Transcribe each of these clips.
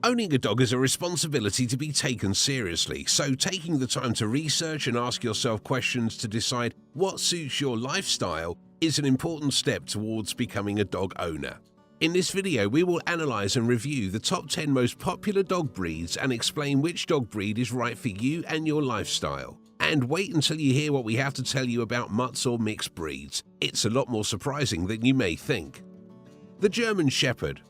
Owning a dog is a responsibility to be taken seriously, so taking the time to research and ask yourself questions to decide what suits your lifestyle is an important step towards becoming a dog owner. In this video, we will analyze and review the top 10 most popular dog breeds and explain which dog breed is right for you and your lifestyle. And wait until you hear what we have to tell you about mutts or mixed breeds. It's a lot more surprising than you may think. The German Shepherd.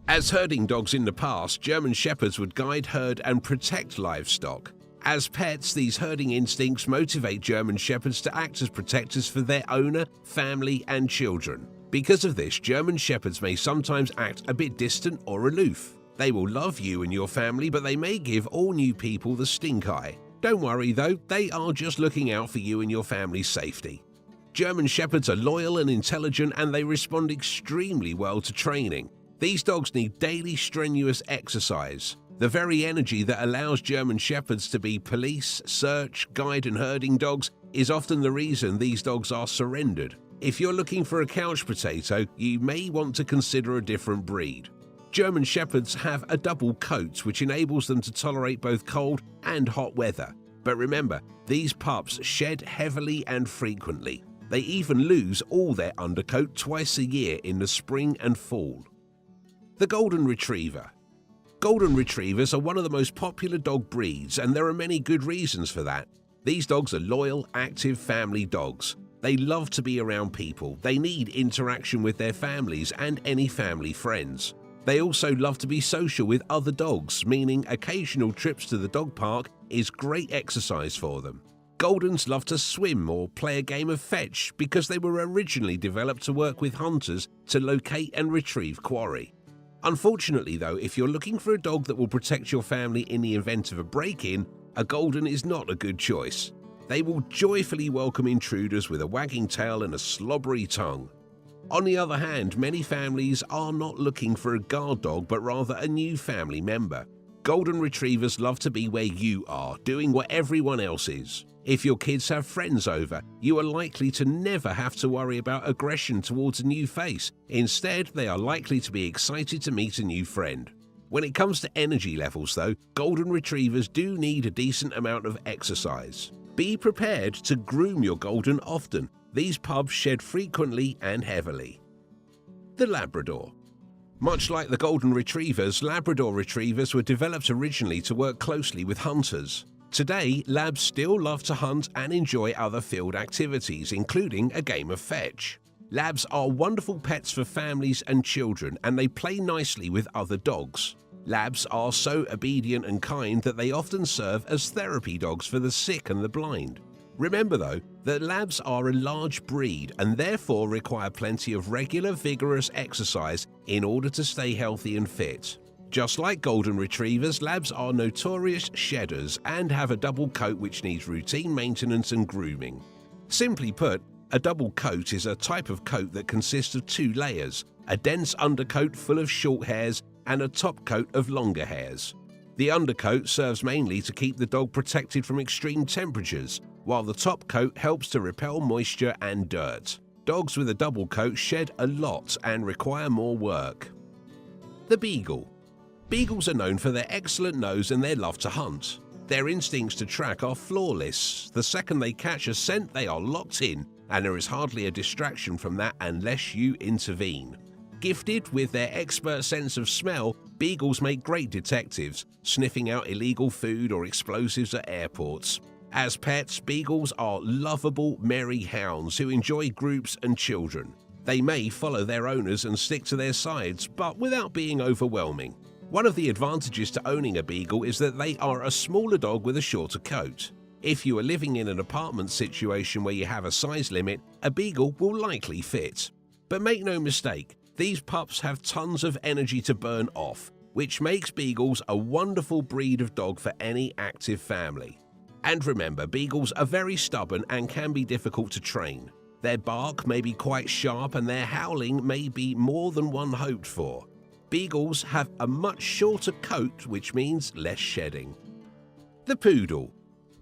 As herding dogs in the past, German Shepherds would guide, herd, and protect livestock. As pets, these herding instincts motivate German Shepherds to act as protectors for their owner, family, and children. Because of this, German Shepherds may sometimes act a bit distant or aloof. They will love you and your family, but they may give all new people the stink eye. Don't worry though, they are just looking out for you and your family's safety. German Shepherds are loyal and intelligent, and they respond extremely well to training. These dogs need daily strenuous exercise. The very energy that allows German Shepherds to be police, search, guide and herding dogs is often the reason these dogs are surrendered. If you're looking for a couch potato, you may want to consider a different breed. German Shepherds have a double coat which enables them to tolerate both cold and hot weather. But remember, these pups shed heavily and frequently. They even lose all their undercoat twice a year in the spring and fall. The Golden Retriever. Golden Retrievers are one of the most popular dog breeds, and there are many good reasons for that. These dogs are loyal, active family dogs. They love to be around people. They need interaction with their families and any family friends. They also love to be social with other dogs, meaning occasional trips to the dog park is great exercise for them. Goldens love to swim or play a game of fetch because they were originally developed to work with hunters to locate and retrieve quarry. Unfortunately though, if you're looking for a dog that will protect your family in the event of a break-in, a Golden is not a good choice. They will joyfully welcome intruders with a wagging tail and a slobbery tongue. On the other hand, many families are not looking for a guard dog but rather a new family member. Golden Retrievers love to be where you are, doing what everyone else is. If your kids have friends over, you are likely to never have to worry about aggression towards a new face. Instead, they are likely to be excited to meet a new friend. When it comes to energy levels though, Golden Retrievers do need a decent amount of exercise. Be prepared to groom your Golden often. These pups shed frequently and heavily. The Labrador. Much like the Golden Retrievers, Labrador Retrievers were developed originally to work closely with hunters. Today, Labs still love to hunt and enjoy other field activities, including a game of fetch. Labs are wonderful pets for families and children, and they play nicely with other dogs. Labs are so obedient and kind that they often serve as therapy dogs for the sick and the blind. Remember though, that Labs are a large breed and therefore require plenty of regular, vigorous exercise in order to stay healthy and fit. Just like Golden Retrievers, Labs are notorious shedders and have a double coat which needs routine maintenance and grooming. Simply put, a double coat is a type of coat that consists of two layers, a dense undercoat full of short hairs and a top coat of longer hairs. The undercoat serves mainly to keep the dog protected from extreme temperatures, while the top coat helps to repel moisture and dirt. Dogs with a double coat shed a lot and require more work. The Beagle. Beagles are known for their excellent nose and their love to hunt. Their instincts to track are flawless. The second they catch a scent, they are locked in, and there is hardly a distraction from that unless you intervene. Gifted with their expert sense of smell, Beagles make great detectives, sniffing out illegal food or explosives at airports. As pets, Beagles are lovable, merry hounds who enjoy groups and children. They may follow their owners and stick to their sides, but without being overwhelming. One of the advantages to owning a Beagle is that they are a smaller dog with a shorter coat. If you are living in an apartment situation where you have a size limit, a Beagle will likely fit. But make no mistake, these pups have tons of energy to burn off, which makes Beagles a wonderful breed of dog for any active family. And remember, Beagles are very stubborn and can be difficult to train. Their bark may be quite sharp and their howling may be more than one hoped for. Beagles have a much shorter coat, which means less shedding. The Poodle.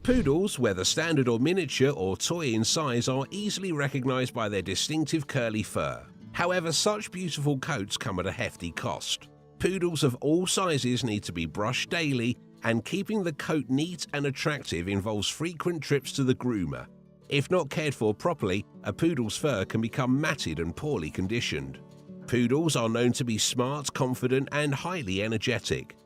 Poodles, whether standard or miniature or toy in size, are easily recognized by their distinctive curly fur. However, such beautiful coats come at a hefty cost. Poodles of all sizes need to be brushed daily, and keeping the coat neat and attractive involves frequent trips to the groomer. If not cared for properly, a poodle's fur can become matted and poorly conditioned. Poodles are known to be smart, confident, and highly energetic.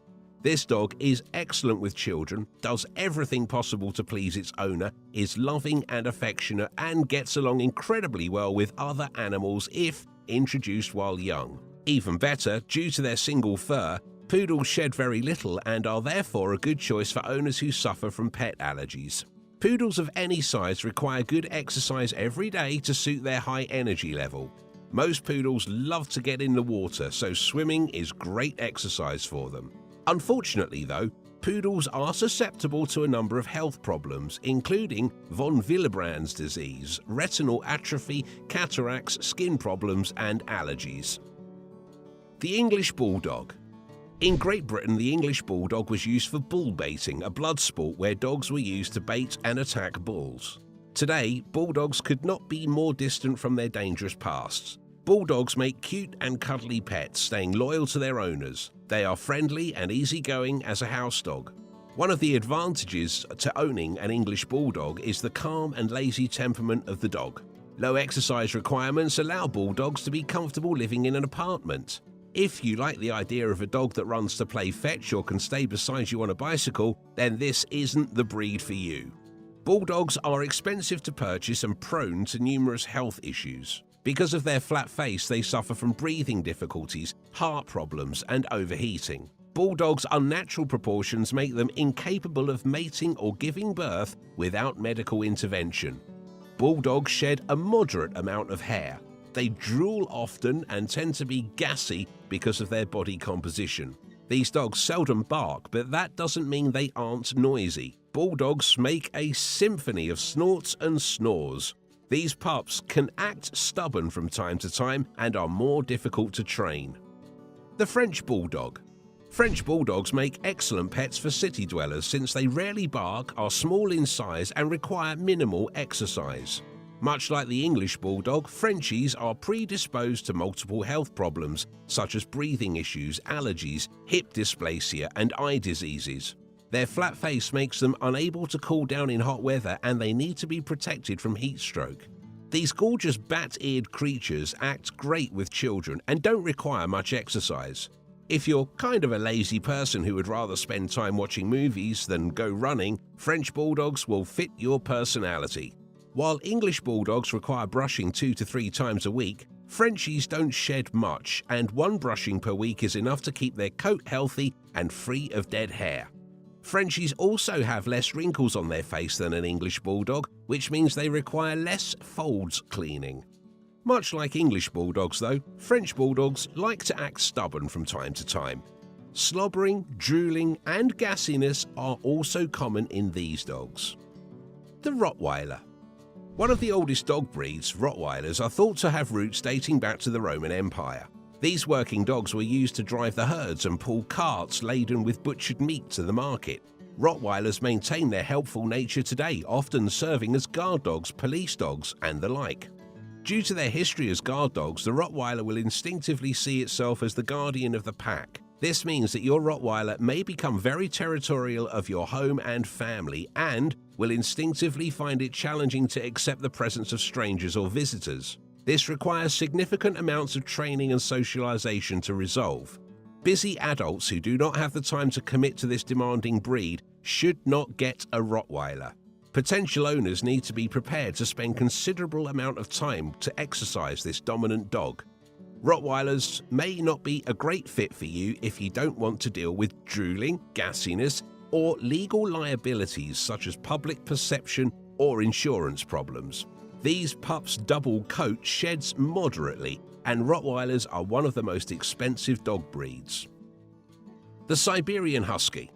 This dog is excellent with children, does everything possible to please its owner, is loving and affectionate, and gets along incredibly well with other animals if introduced while young. Even better, due to their single fur, poodles shed very little and are therefore a good choice for owners who suffer from pet allergies. Poodles of any size require good exercise every day to suit their high energy level. Most poodles love to get in the water, so swimming is great exercise for them. Unfortunately though, poodles are susceptible to a number of health problems, including von Willebrand's disease, retinal atrophy, cataracts, skin problems, and allergies. The English Bulldog. In Great Britain, the English Bulldog was used for bull baiting, a blood sport where dogs were used to bait and attack bulls. Today, bulldogs could not be more distant from their dangerous pasts. Bulldogs make cute and cuddly pets, staying loyal to their owners. They are friendly and easygoing as a house dog. One of the advantages to owning an English Bulldog is the calm and lazy temperament of the dog. Low exercise requirements allow bulldogs to be comfortable living in an apartment. If you like the idea of a dog that runs to play fetch or can stay beside you on a bicycle, then this isn't the breed for you. Bulldogs are expensive to purchase and prone to numerous health issues. Because of their flat face, they suffer from breathing difficulties, heart problems, and overheating. Bulldogs' unnatural proportions make them incapable of mating or giving birth without medical intervention. Bulldogs shed a moderate amount of hair. They drool often and tend to be gassy because of their body composition. These dogs seldom bark, but that doesn't mean they aren't noisy. Bulldogs make a symphony of snorts and snores. These pups can act stubborn from time to time and are more difficult to train. The French Bulldog. French Bulldogs make excellent pets for city dwellers since they rarely bark, are small in size, and require minimal exercise. Much like the English Bulldog, Frenchies are predisposed to multiple health problems such as breathing issues, allergies, hip dysplasia, and eye diseases. Their flat face makes them unable to cool down in hot weather, and they need to be protected from heat stroke. These gorgeous bat-eared creatures act great with children and don't require much exercise. If you're kind of a lazy person who would rather spend time watching movies than go running, French Bulldogs will fit your personality. While English Bulldogs require brushing 2 to 3 times a week, Frenchies don't shed much, and one brushing per week is enough to keep their coat healthy and free of dead hair. Frenchies also have less wrinkles on their face than an English Bulldog, which means they require less folds cleaning. Much like English Bulldogs though, French Bulldogs like to act stubborn from time to time. Slobbering, drooling, and gassiness are also common in these dogs. The Rottweiler. One of the oldest dog breeds, Rottweilers are thought to have roots dating back to the Roman Empire. These working dogs were used to drive the herds and pull carts laden with butchered meat to the market. Rottweilers maintain their helpful nature today, often serving as guard dogs, police dogs, and the like. Due to their history as guard dogs, the Rottweiler will instinctively see itself as the guardian of the pack. This means that your Rottweiler may become very territorial of your home and family, and will instinctively find it challenging to accept the presence of strangers or visitors. This requires significant amounts of training and socialization to resolve. Busy adults who do not have the time to commit to this demanding breed should not get a Rottweiler. Potential owners need to be prepared to spend considerable amount of time to exercise this dominant dog. Rottweilers may not be a great fit for you if you don't want to deal with drooling, gassiness, or legal liabilities such as public perception or insurance problems. These pups' double coat sheds moderately, and Rottweilers are one of the most expensive dog breeds. The Siberian Husky.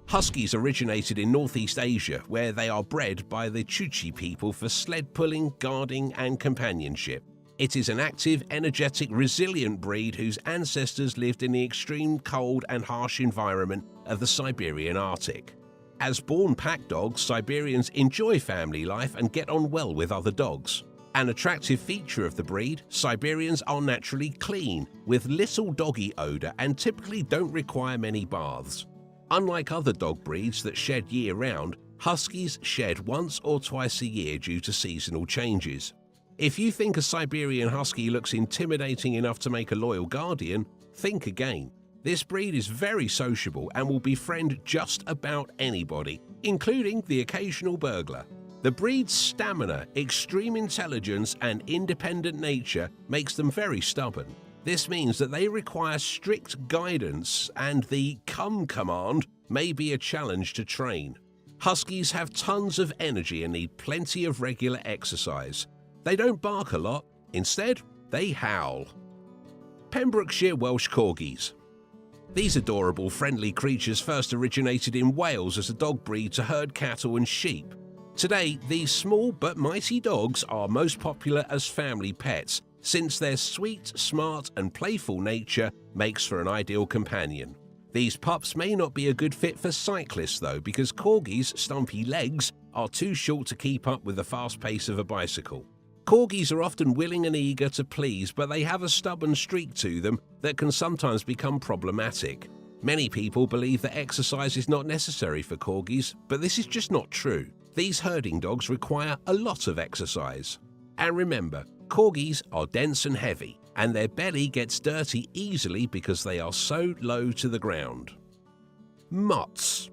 Huskies originated in Northeast Asia, where they are bred by the Chuchi people for sled pulling, guarding, and companionship. It is an active, energetic, resilient breed whose ancestors lived in the extreme cold and harsh environment of the Siberian Arctic. As born pack dogs, Siberians enjoy family life and get on well with other dogs. An attractive feature of the breed, Siberians are naturally clean, with little doggy odor and typically don't require many baths. Unlike other dog breeds that shed year-round, Huskies shed once or twice a year due to seasonal changes. If you think a Siberian Husky looks intimidating enough to make a loyal guardian, think again. This breed is very sociable and will befriend just about anybody, including the occasional burglar. The breed's stamina, extreme intelligence, and independent nature makes them very stubborn. This means that they require strict guidance, and the come command may be a challenge to train. Huskies have tons of energy and need plenty of regular exercise. They don't bark a lot, instead, they howl. Pembrokeshire Welsh Corgis. These adorable, friendly creatures first originated in Wales as a dog breed to herd cattle and sheep. Today, these small but mighty dogs are most popular as family pets, since their sweet, smart, and playful nature makes for an ideal companion. These pups may not be a good fit for cyclists though, because Corgis' stumpy legs are too short to keep up with the fast pace of a bicycle. Corgis are often willing and eager to please, but they have a stubborn streak to them that can sometimes become problematic. Many people believe that exercise is not necessary for Corgis, but this is just not true. These herding dogs require a lot of exercise. And remember, Corgis are dense and heavy, and their belly gets dirty easily because they are so low to the ground. Mutts.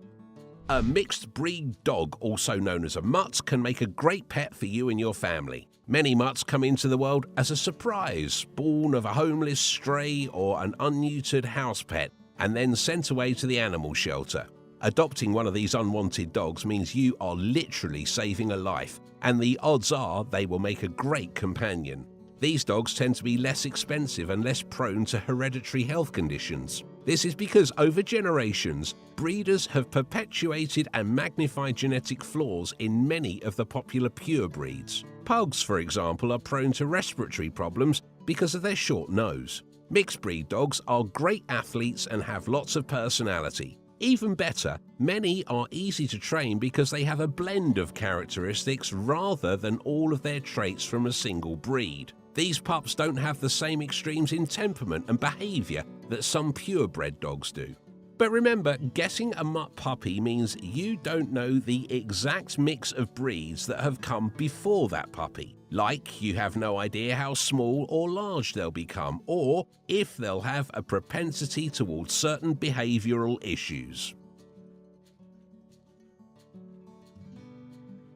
A mixed breed dog, also known as a mutt, can make a great pet for you and your family. Many mutts come into the world as a surprise, born of a homeless stray or an unneutered house pet, and then sent away to the animal shelter. Adopting one of these unwanted dogs means you are literally saving a life, and the odds are they will make a great companion. These dogs tend to be less expensive and less prone to hereditary health conditions. This is because over generations, breeders have perpetuated and magnified genetic flaws in many of the popular pure breeds. Pugs, for example, are prone to respiratory problems because of their short nose. Mixed breed dogs are great athletes and have lots of personality. Even better, many are easy to train because they have a blend of characteristics rather than all of their traits from a single breed. These pups don't have the same extremes in temperament and behavior that some purebred dogs do. But remember, getting a mutt puppy means you don't know the exact mix of breeds that have come before that puppy. Like, you have no idea how small or large they'll become, or if they'll have a propensity towards certain behavioral issues.